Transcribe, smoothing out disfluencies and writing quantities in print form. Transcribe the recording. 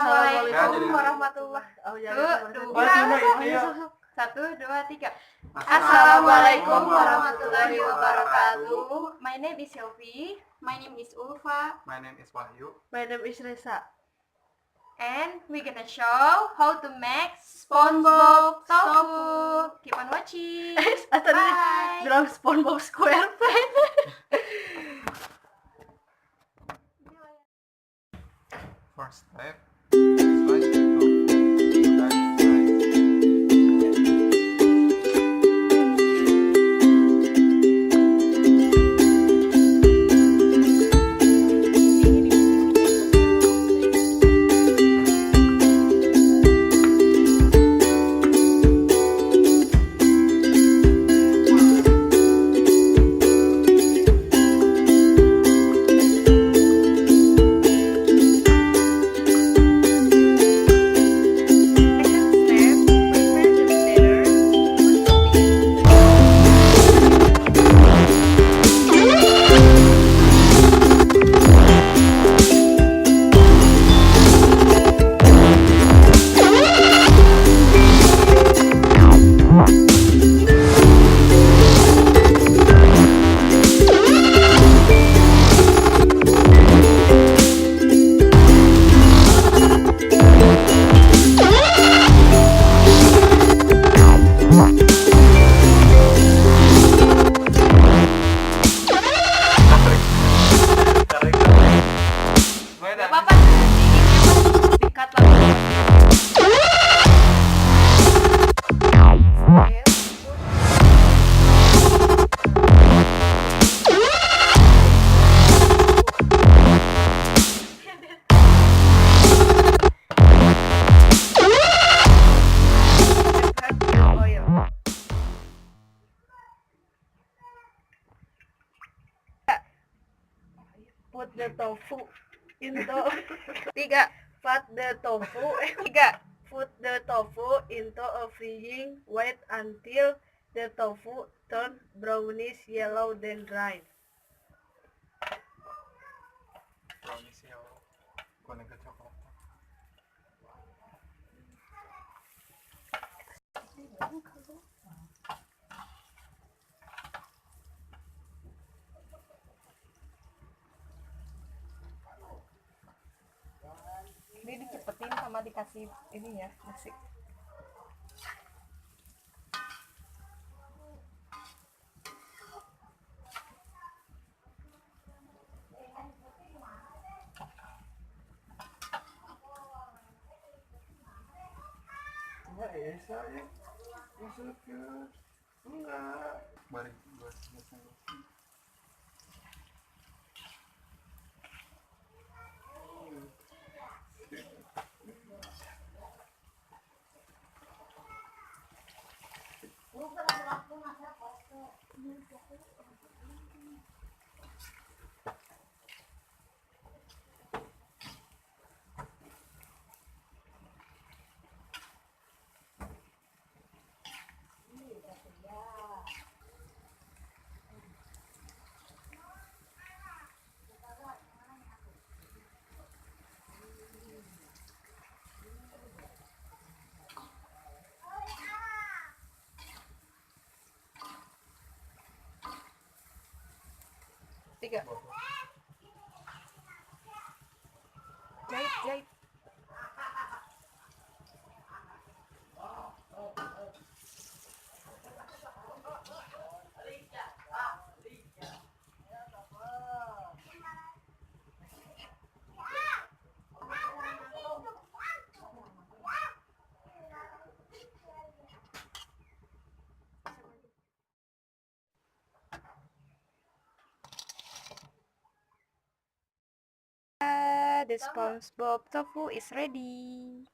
Assalamualaikum warahmatullahi wabarakatuh. 1, 2, 3. Assalamualaikum warahmatullahi wabarakatuh. My name is Sylvie. My name is Ulfa. My name is Wahyu. My name is Reza. And we're gonna show how to make SpongeBob tofu. Keep on watching. Tadi bilang SpongeBob SquarePants. First step, slice the tofu into dice size. Put the tofu into 3. Put the tofu 3. Put the tofu into a freezing. Wait until the tofu turns brownish yellow, then dry. Brownish yellow. Gonna get chocolate. Ini dicepetin sama dikasih ini ya, nasi. Enggak ya, saya masuk ke enggak. Balik buat biasanya. Tiga. Jahit. The SpongeBob tofu is ready.